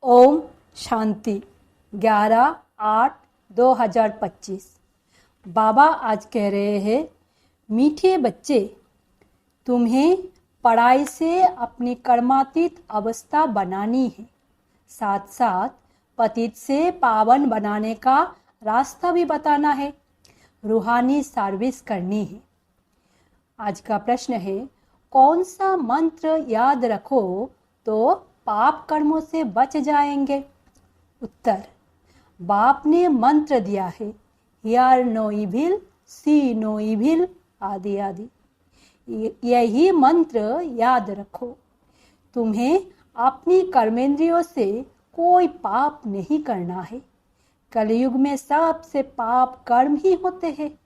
ओम शांति 11/8/2025। बाबा आज कह रहे हैं, मीठे बच्चे, तुम्हें पढ़ाई से अपनी कर्मातीत अवस्था बनानी है, साथ साथ पतित से पावन बनाने का रास्ता भी बताना है, रूहानी सर्विस करनी है। आज का प्रश्न है, कौन सा मंत्र याद रखो तो पाप कर्मों से बच जाएंगे? उत्तर, बाप ने मंत्र दिया है, hear no evil, see no evil, आदि आदि। यही मंत्र याद रखो। तुम्हें अपनी कर्मेंद्रियों से कोई पाप नहीं करना है। कलयुग में सबसे पाप कर्म ही होते हैं।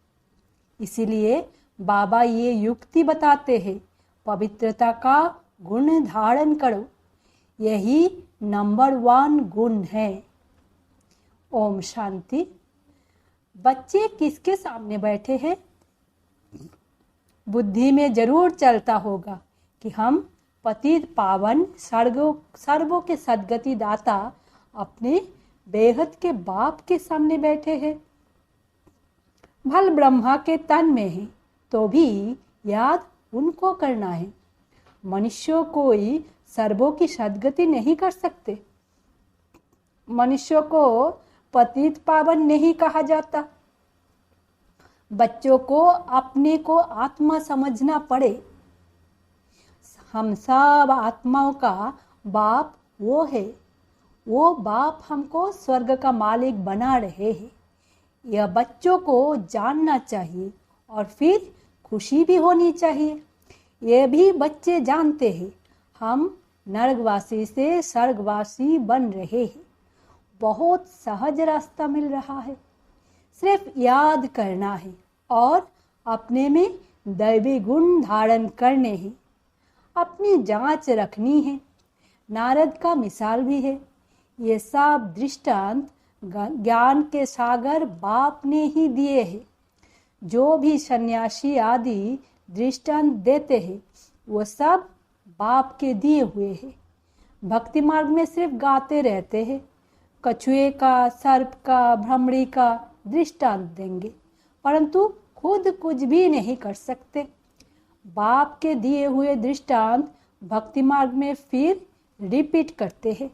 इसीलिए बाबा ये युक्ति बताते हैं, पवित्रता का गुण धारण करो, यही नंबर 1 गुण है। ओम शांति। बच्चे किसके सामने बैठे हैं? बुद्धि में जरूर चलता होगा कि हम पतित पावन सर्वों के सद्गति दाता अपने बेहद के बाप के सामने बैठे हैं। भल ब्रह्मा के तन में है तो भी याद उनको करना है। मनुष्य कोई सर्वों की सद्गति नहीं कर सकते। मनुष्य को पतित पावन नहीं कहा जाता। बच्चों को अपने को आत्मा समझना पड़े। हम सब आत्माओं का बाप वो है। वो बाप हमको स्वर्ग का मालिक बना रहे हैं। यह बच्चों को जानना चाहिए और फिर खुशी भी होनी चाहिए। ये भी बच्चे जानते हैं, हम नरकवासी से स्वर्गवासी बन रहे हैं। बहुत सहज रास्ता मिल रहा है। सिर्फ याद करना है और अपने में दैवी गुण धारण करने हैं। अपनी जांच रखनी है। नारद का मिसाल भी है। ये सब दृष्टांत ज्ञान के सागर बाप ने ही दिए हैं। जो भी सन्यासी आदि दृष्टांत देते हैं वो सब बाप के दिए हुए हैं। भक्ति मार्ग में सिर्फ गाते रहते हैं। कछुए का, सर्प का, भ्रमरी का दृष्टांत देंगे, परंतु खुद कुछ भी नहीं कर सकते। बाप के दिए हुए दृष्टांत भक्ति मार्ग में फिर रिपीट करते हैं।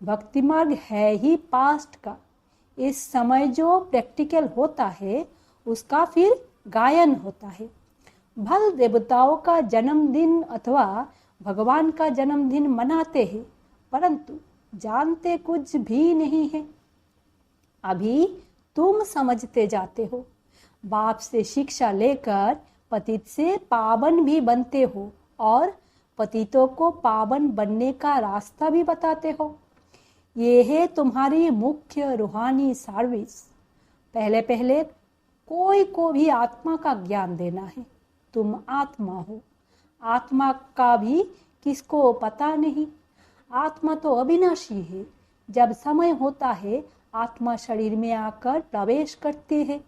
भक्ति मार्ग है ही पास्ट का। इस समय जो प्रैक्टिकल होता है उसका फिर गायन होता है। भल देवताओं का जन्मदिन अथवा भगवान का जन्मदिन मनाते हैं, परंतु जानते कुछ भी नहीं है। अभी तुम समझते जाते हो। बाप से शिक्षा लेकर पतित से पावन भी बनते हो और पतितों को पावन बनने का रास्ता भी बताते हो। ये है तुम्हारी मुख्य रूहानी सर्विस। पहले पहले कोई को भी आत्मा का ज्ञान देना है। तुम आत्मा हो। आत्मा का भी किसको पता नहीं। आत्मा तो अविनाशी है। जब समय होता है आत्मा शरीर में आकर प्रवेश करती है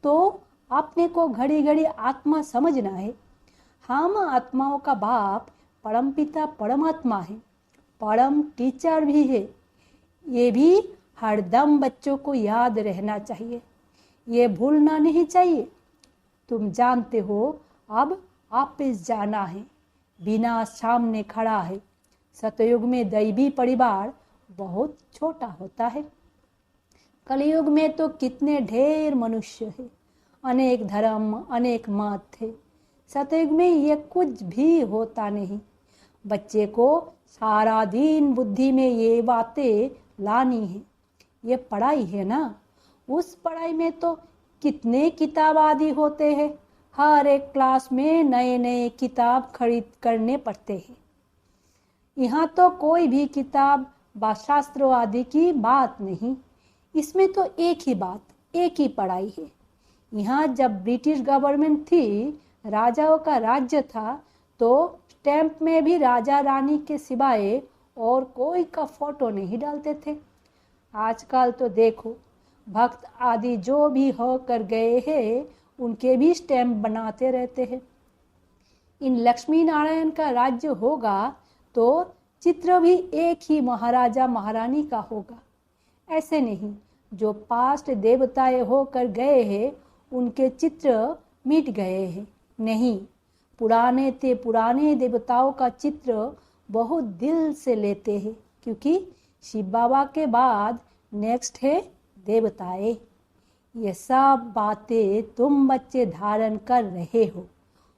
तो अपने को घड़ी घड़ी आत्मा समझना है। हम आत्माओं का बाप परमपिता परमात्मा है, परम टीचर भी है। ये भी हरदम बच्चों को याद रहना चाहिए। ये भूलना नहीं चाहिए। तुम जानते हो अब वापिस जाना है। बिना सामने खड़ा है। सतयुग में दैवी परिवार बहुत छोटा होता है। कलयुग में तो कितने ढेर मनुष्य है, अनेक धर्म, अनेक मत है। सतयुग में ये कुछ भी होता नहीं। बच्चे को सारा दिन बुद्धि में ये बातें लानी है। ये पढ़ाई है ना, उस पढ़ाई में तो कितने किताब आदि होते हैं। हर एक क्लास में नए नए किताब खरीद करने पड़ते हैं। यहाँ तो कोई भी किताब शास्त्रों आदि की बात नहीं। इसमें तो एक ही बात, एक ही पढ़ाई है। यहाँ जब ब्रिटिश गवर्नमेंट थी, राजाओं का राज्य था, तो स्टैंप में भी राजा रानी के सिवाय और कोई का फोटो नहीं डालते थे। आजकल तो देखो, भक्त आदि जो भी होकर गए हैं उनके भी स्टैंप बनाते रहते हैं। इन लक्ष्मी नारायण का राज्य होगा तो चित्र भी एक ही महाराजा महारानी का होगा। ऐसे नहीं, जो पास्ट देवताएं होकर गए हैं उनके चित्र मिट गए हैं। नहीं, पुराने देवताओं का चित्र बहुत दिल से लेते हैं, क्योंकि शिव बाबा के बाद नेक्स्ट है देवताएं। ये सब बातें तुम बच्चे धारण कर रहे हो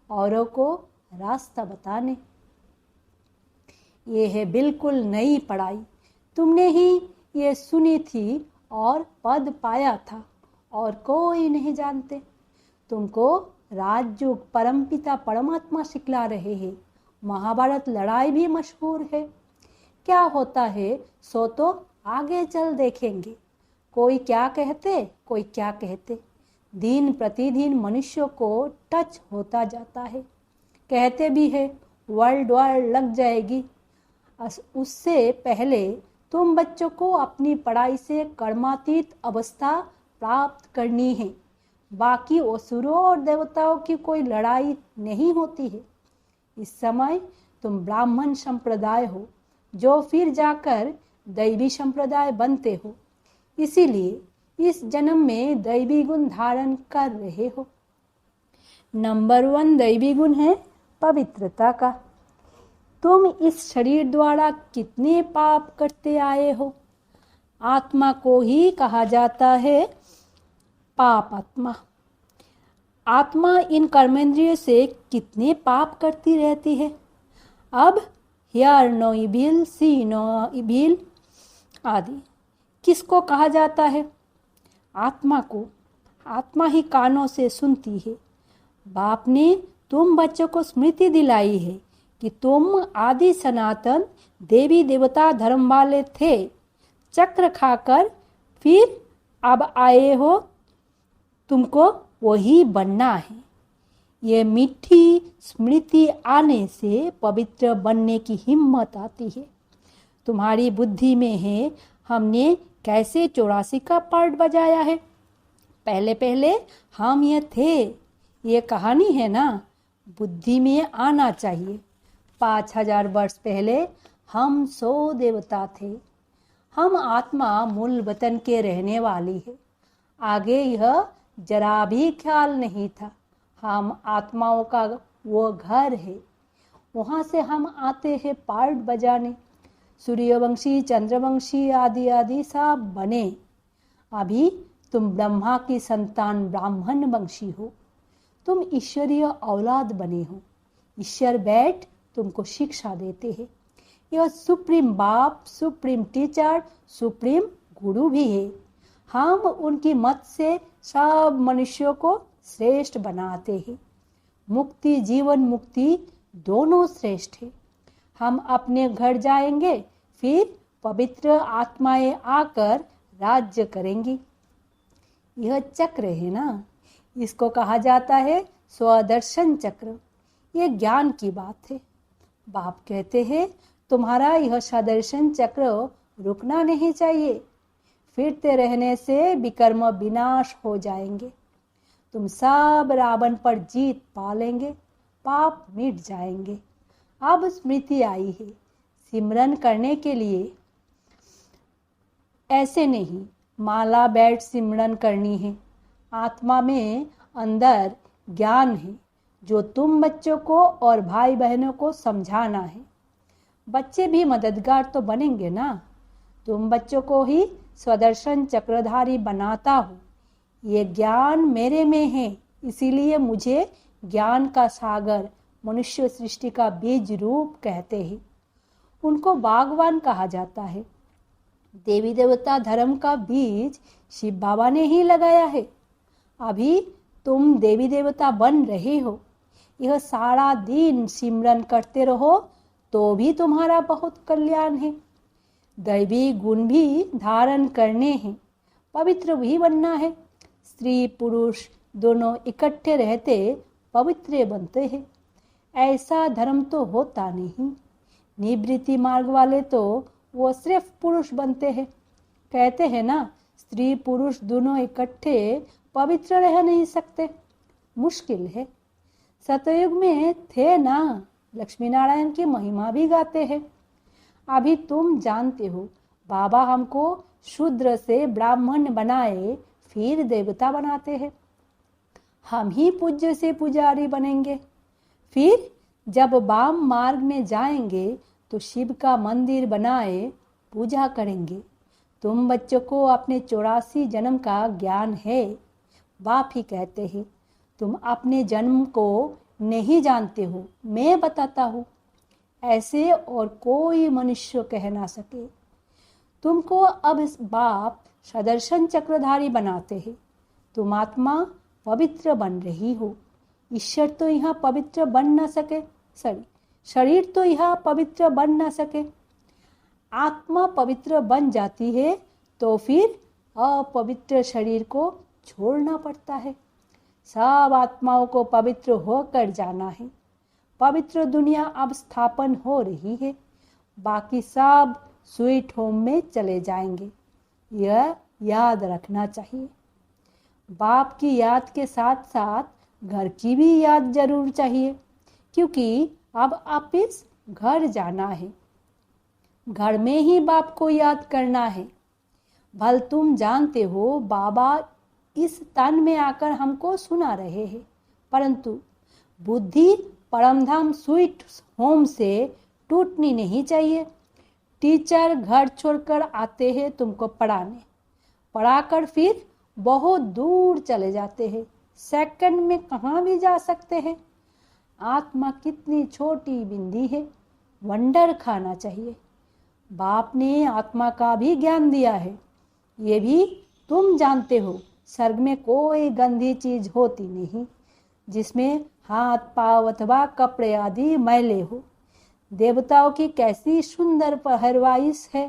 औरों को रास्ता बताने। ये है बिल्कुल नई पढ़ाई। तुमने ही ये सुनी थी और पद पाया था और कोई नहीं जानते। तुमको राजयोग परमपिता परमात्मा सिखला रहे हैं। महाभारत लड़ाई भी मशहूर है। क्या होता है सो तो आगे चल देखेंगे। कोई क्या कहते, कोई क्या कहते। दिन प्रतिदिन मनुष्य को टच होता जाता है। कहते भी है वर्ल्ड वार लग जाएगी। उससे पहले तुम बच्चों को अपनी पढ़ाई से कर्मातीत अवस्था प्राप्त करनी है। बाकी असुरों और देवताओं की कोई लड़ाई नहीं होती है। इस समय तुम ब्राह्मण संप्रदाय हो, जो फिर जाकर दैवी संप्रदाय बनते हो। इसीलिए इस जन्म में दैवी गुण धारण कर रहे हो। नंबर 1 दैवी गुण है पवित्रता का। तुम इस शरीर द्वारा कितने पाप करते आए हो। आत्मा को ही कहा जाता है पाप आत्मा। आत्मा इन कर्मेंद्रियों से कितने पाप करती रहती है। अब hear no evil, see no evil आदि किसको कहा जाता है? आत्मा को। आत्मा ही कानों से सुनती है। बाप ने तुम बच्चों को स्मृति दिलाई है कि तुम आदि सनातन देवी देवता धर्म वाले थे। चक्र खाकर फिर अब आए हो, तुमको वही बनना है। ये मीठी स्मृति आने से पवित्र बनने की हिम्मत आती है। तुम्हारी बुद्धि में है हमने कैसे 84 का पार्ट बजाया है। पहले पहले हम ये थे, ये कहानी है ना। बुद्धि में आना चाहिए। 5000 वर्ष पहले हम 100 देवता थे। हम आत्मा मूल वतन के रहने वाली है। आगे यह जरा भी ख्याल नहीं था। हम आत्माओं का वो घर है। वहाँ से हम आते हैं पार्ट बजाने। सूर्यवंशी, चंद्रवंशी आदि आदि सब बने। अभी तुम ब्रह्मा की संतान ब्राह्मण वंशी हो। तुम ईश्वरीय औलाद बने हो। ईश्वर बैठ तुमको शिक्षा देते हैं। यह सुप्रीम बाप, सुप्रीम टीचर, सुप्रीम गुरु भी है। हम उनकी मत से सब मनुष्यों को श्रेष्ठ बनाते हैं। मुक्ति, जीवन मुक्ति दोनों श्रेष्ठ है। हम अपने घर जाएंगे, फिर पवित्र आत्माएं आकर राज्य करेंगी। यह चक्र है ना, इसको कहा जाता है स्वदर्शन चक्र। ये ज्ञान की बात है। बाप कहते हैं तुम्हारा यह स्वदर्शन चक्र रुकना नहीं चाहिए। फिरते रहने से विकर्म विनाश हो जाएंगे। तुम सब रावण पर जीत पा लेंगे, पाप मिट जाएंगे। अब स्मृति आई है सिमरन करने के लिए। ऐसे नहीं माला बैठ सिमरन करनी है। आत्मा में अंदर ज्ञान है जो तुम बच्चों को और भाई बहनों को समझाना है। बच्चे भी मददगार तो बनेंगे ना। तुम बच्चों को ही स्वदर्शन चक्रधारी बनाता हो। ये ज्ञान मेरे में है, इसीलिए मुझे ज्ञान का सागर, मनुष्य सृष्टि का बीज रूप कहते हैं। उनको बागवान कहा जाता है। देवी देवता धर्म का बीज शिव बाबा ने ही लगाया है। अभी तुम देवी देवता बन रहे हो। यह सारा दिन सिमरन करते रहो तो भी तुम्हारा बहुत कल्याण है। दैवी गुण भी धारण करने हैं, पवित्र भी बनना है। स्त्री पुरुष दोनों इकट्ठे रहते पवित्र बनते हैं। ऐसा धर्म तो होता नहीं। निवृत्ति मार्ग वाले तो वो सिर्फ पुरुष बनते हैं। कहते हैं ना स्त्री पुरुष दोनों इकट्ठे पवित्र रह नहीं सकते, मुश्किल है। सतयुग में थे ना, लक्ष्मी नारायण की महिमा भी गाते हैं। अभी तुम जानते हो बाबा हमको शूद्र से ब्राह्मण बनाए, फिर देवता बनाते हैं। हम ही पूज्य से पुजारी बनेंगे। फिर जब वाम मार्ग में जाएंगे तो शिव का मंदिर बनाए पूजा करेंगे। तुम बच्चों को अपने 84 जन्म का ज्ञान है। बाप ही कहते हैं तुम अपने जन्म को नहीं जानते हो, मैं बताता हूँ। ऐसे और कोई मनुष्य कह ना सके। तुमको अब बाप सदर्शन चक्रधारी बनाते हैं। तुम आत्मा पवित्र बन रही हो। ईश्वर तो यहाँ पवित्र बन ना सके, शरीर तो यहाँ पवित्र बन ना सके। आत्मा पवित्र बन जाती है तो फिर अपवित्र शरीर को छोड़ना पड़ता है। सब आत्माओं को पवित्र होकर जाना है। पवित्र दुनिया अब स्थापन हो रही है। बाकी सब स्वीट होम में चले जाएंगे। यह याद रखना चाहिए। बाप की याद के साथ साथ घर की भी याद जरूर चाहिए, क्योंकि अब वापिस घर जाना है। घर में ही बाप को याद करना है। भल तुम जानते हो बाबा इस तन में आकर हमको सुना रहे हैं, परंतु बुद्धि परमधाम स्वीट होम से टूटनी नहीं चाहिए। टीचर घर छोड़कर आते हैं तुमको पढ़ाने, पढ़ाकर फिर बहुत दूर चले जाते हैं। सेकंड में कहाँ भी जा सकते हैं। आत्मा कितनी छोटी बिंदी है, वंडर खाना चाहिए। बाप ने आत्मा का भी ज्ञान दिया है। ये भी तुम जानते हो, स्वर्ग में कोई गंदी चीज होती नहीं जिसमें हाथ पांव अथवा कपड़े आदि मैले हो। देवताओं की कैसी सुंदर पहरवाइश है।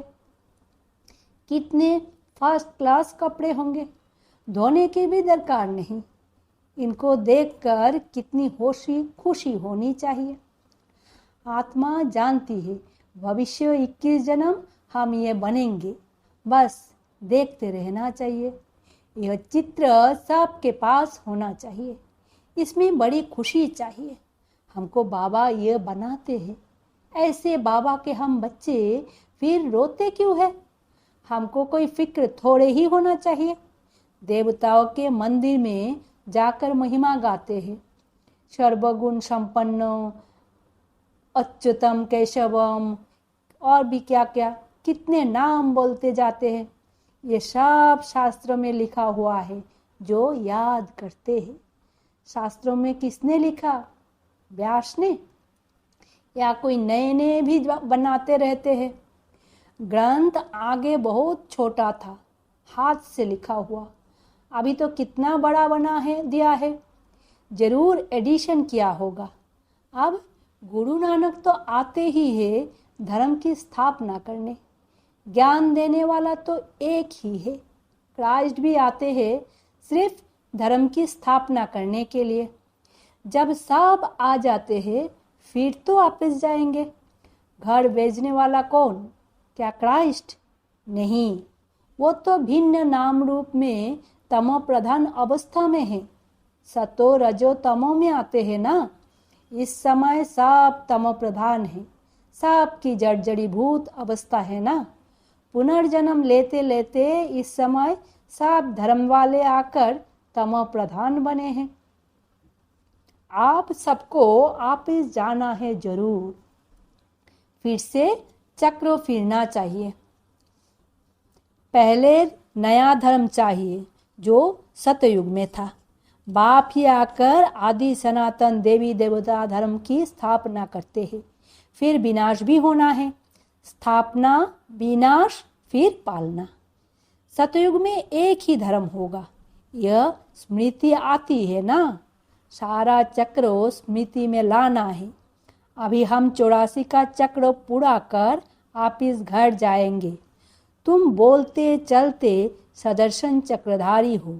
कितने फर्स्ट क्लास कपड़े होंगे, धोने की भी दरकार नहीं। इनको देखकर कितनी खुशी होनी चाहिए। आत्मा जानती है भविष्य 21 जन्म हम ये बनेंगे, बस देखते रहना चाहिए। यह चित्र सबके पास होना चाहिए। इसमें बड़ी खुशी चाहिए। हमको बाबा ये बनाते हैं। ऐसे बाबा के हम बच्चे फिर रोते क्यों है? हमको कोई फिक्र थोड़े ही होना चाहिए। देवताओं के मंदिर में जाकर महिमा गाते हैं, सर्वगुण संपन्न अच्युतम केशवम, और भी क्या क्या कितने नाम बोलते जाते हैं। ये सब शास्त्रों में लिखा हुआ है, जो याद करते हैं। शास्त्रों में किसने लिखा? व्यास ने, या कोई नए नए भी बनाते रहते हैं। ग्रंथ आगे बहुत छोटा था, हाथ से लिखा हुआ। अभी तो कितना बड़ा बना है, दिया है। जरूर एडिशन किया होगा। अब गुरु नानक तो आते ही है धर्म की स्थापना करने। ज्ञान देने वाला तो एक ही है। क्राइस्ट भी आते हैं सिर्फ धर्म की स्थापना करने के लिए। जब सब आ जाते हैं फिर तो वापस जाएंगे। घर भेजने वाला कौन? क्या क्राइस्ट? नहीं, वो तो भिन्न नाम रूप में तमो प्रधान अवस्था में है। सतो रजो तमो में आते हैं ना। इस समय सब तमो प्रधान है, सब की जड़जड़ीभूत अवस्था है ना। पुनर्जन्म लेते लेते इस समय सब धर्म वाले आकर तमो प्रधान बने हैं। आप सबको वापिस जाना है जरूर। फिर से चक्र फिरना चाहिए। पहले नया धर्म चाहिए जो सतयुग में था। बाप ही आकर आदि सनातन देवी देवता धर्म की स्थापना करते हैं। फिर विनाश भी होना है। स्थापना, विनाश, फिर पालना। सतयुग में एक ही धर्म होगा। यह स्मृति आती है ना। सारा चक्र स्मृति में लाना है। अभी हम 84 का चक्र पूरा कर वापिस घर जाएंगे। तुम बोलते चलते सदर्शन चक्रधारी हो।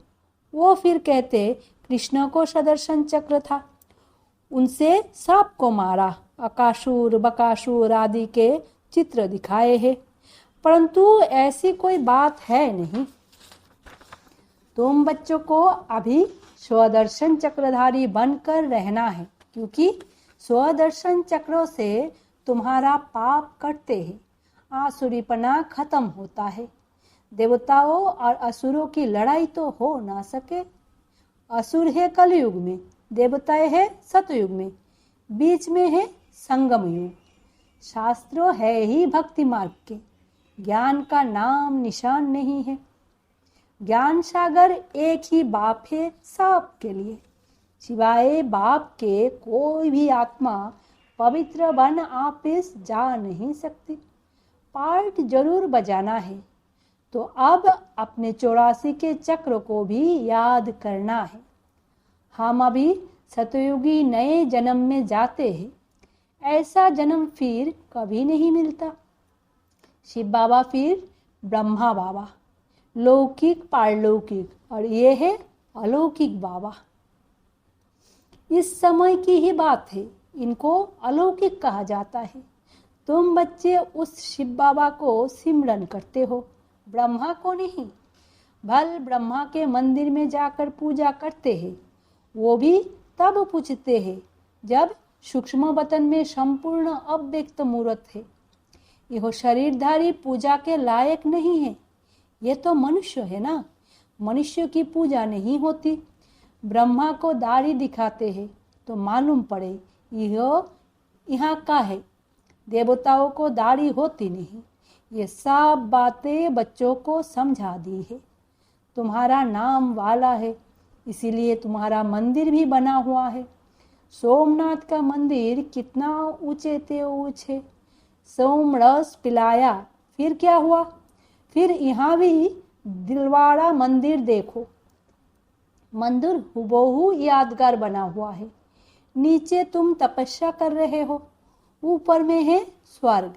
वो फिर कहते कृष्ण को सदर्शन चक्र था, उनसे सबको मारा। अकासुर बकासुर आदि के चित्र दिखाए हैं, परंतु ऐसी कोई बात है नहीं। तुम बच्चों को अभी स्वदर्शन चक्रधारी बनकर रहना है, क्योंकि स्वदर्शन चक्रों से तुम्हारा पाप कटते हैं। आसुरीपना खत्म होता है। देवताओं और असुरों की लड़ाई तो हो ना सके। असुर है कलयुग में, देवताएं है सतयुग में, बीच में है संगम युग। शास्त्रों है ही भक्ति मार्ग के, ज्ञान का नाम निशान नहीं है। ज्ञान सागर एक ही बाप है सबके लिए, सिवाय बाप के कोई भी आत्मा पवित्र बन वापिस जा नहीं सकती। पार्ट जरूर बजाना है तो अब अपने 84 के चक्र को भी याद करना है। हम अभी सतयुगी नए जन्म में जाते हैं, ऐसा जन्म फिर कभी नहीं मिलता। शिव बाबा फिर ब्रह्मा बाबा, लौकिक पारलौकिक, और ये है अलौकिक बाबा। इस समय की ही बात है, इनको अलौकिक कहा जाता है। तुम बच्चे उस शिव बाबा को सिमरन करते हो, ब्रह्मा को नहीं। भल ब्रह्मा के मंदिर में जाकर पूजा करते हैं, वो भी तब पूछते हैं जब सूक्ष्म वतन में संपूर्ण अव्यक्त मूर्त है। यह शरीरधारी पूजा के लायक नहीं है, ये तो मनुष्य है ना, मनुष्य की पूजा नहीं होती। ब्रह्मा को दाढ़ी दिखाते हैं तो मालूम पड़े यह यहाँ का है, देवताओं को दाढ़ी होती नहीं। ये सब बातें बच्चों को समझा दी है। तुम्हारा नाम वाला है, इसीलिए तुम्हारा मंदिर भी बना हुआ है। सोमनाथ का मंदिर कितना ऊंचे ते ऊंचे, सोम रस पिलाया, फिर क्या हुआ? फिर यहाँ भी दिलवाड़ा मंदिर देखो, मंदिर हुबहू यादगार बना हुआ है। नीचे तुम तपस्या कर रहे हो, ऊपर में है स्वर्ग।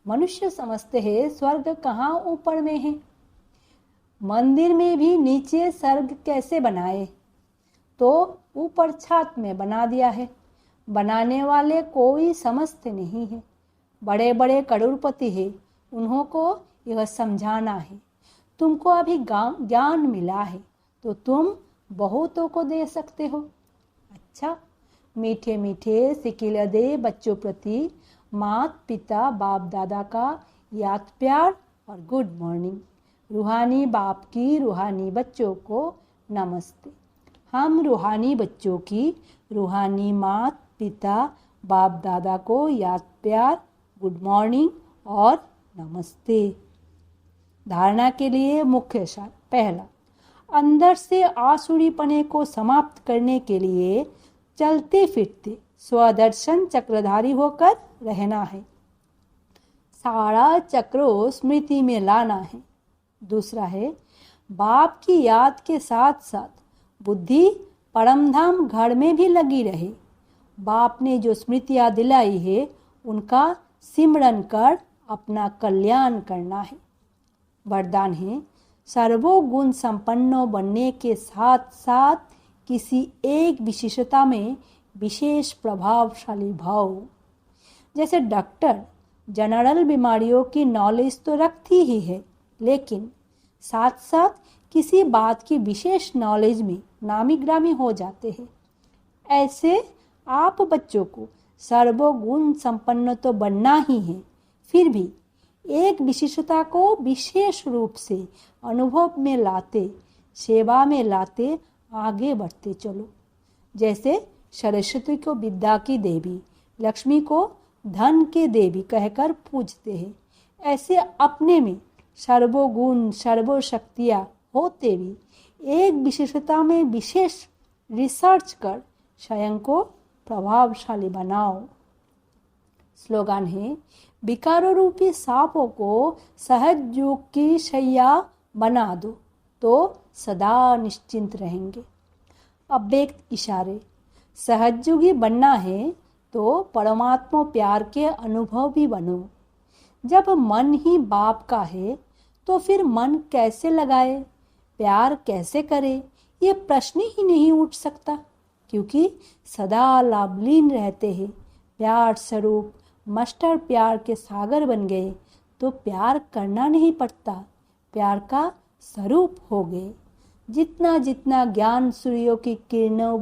मनुष्य समझते हैं स्वर्ग कहाँ ऊपर में है। मंदिर में भी नीचे स्वर्ग कैसे बनाए? तो ऊपर छत में बना दिया है। बनाने वाले कोई समझते नहीं है, बड़े बड़े करोड़पति हैं, उन्हों को यह समझाना है। तुमको अभी ज्ञान मिला है तो तुम बहुतों को दे सकते हो। अच्छा, मीठे मीठे सिकिल दे बच्चों प्रति माता पिता बाप दादा का याद प्यार और गुड मॉर्निंग। रूहानी बाप की रूहानी बच्चों को नमस्ते। हम रूहानी बच्चों की रूहानी माता पिता बाप दादा को याद प्यार, गुड मॉर्निंग और नमस्ते। धारणा के लिए मुख्य सार। पहला, अंदर से आसुरीपने को समाप्त करने के लिए चलते फिरते स्वदर्शन चक्रधारी होकर रहना है। सारा चक्रों स्मृति में लाना है। दूसरा है, बाप की याद के साथ साथ बुद्धि परमधाम घर में भी लगी रहे। बाप ने जो स्मृतियाँ दिलाई है उनका सिमरन कर अपना कल्याण करना है। वरदान है, सर्वोगुण संपन्न बनने के साथ साथ किसी एक विशेषता में विशेष प्रभावशाली भाव। जैसे डॉक्टर जनरल बीमारियों की नॉलेज तो रखती ही है, लेकिन साथ साथ किसी बात की विशेष नॉलेज में नामी ग्रामी हो जाते हैं। ऐसे आप बच्चों को सर्वगुण संपन्न तो बनना ही है, फिर भी एक विशेषता को विशेष रूप से अनुभव में लाते, सेवा में लाते आगे बढ़ते चलो। जैसे सरस्वती को विद्या की देवी, लक्ष्मी को धन के देवी कहकर पूजते हैं, ऐसे अपने में सर्वगुण सर्वशक्तियाँ होते भी एक विशेषता में विशेष रिसर्च कर स्वयं को प्रभावशाली बनाओ। स्लोगन है, विकारों रूपी सांपों को सहज योग की शैया बना दो तो सदा निश्चिंत रहेंगे। अव्यक्त इशारे। सहजयोगी बनना है तो परमात्मा प्यार के अनुभव भी बनो। जब मन ही बाप का है तो फिर मन कैसे लगाए, प्यार कैसे करे, ये प्रश्न ही नहीं उठ सकता, क्योंकि सदा लाभलीन रहते हैं। प्यार स्वरूप मास्टर प्यार के सागर बन गए तो प्यार करना नहीं पड़ता, प्यार का स्वरूप हो गए। जितना जितना ज्ञान सूर्यों की किरणों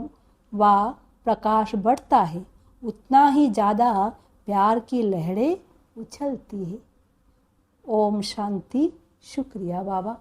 व प्रकाश बढ़ता है, उतना ही ज़्यादा प्यार की लहरें उछलती है। ओम शांति। शुक्रिया बाबा।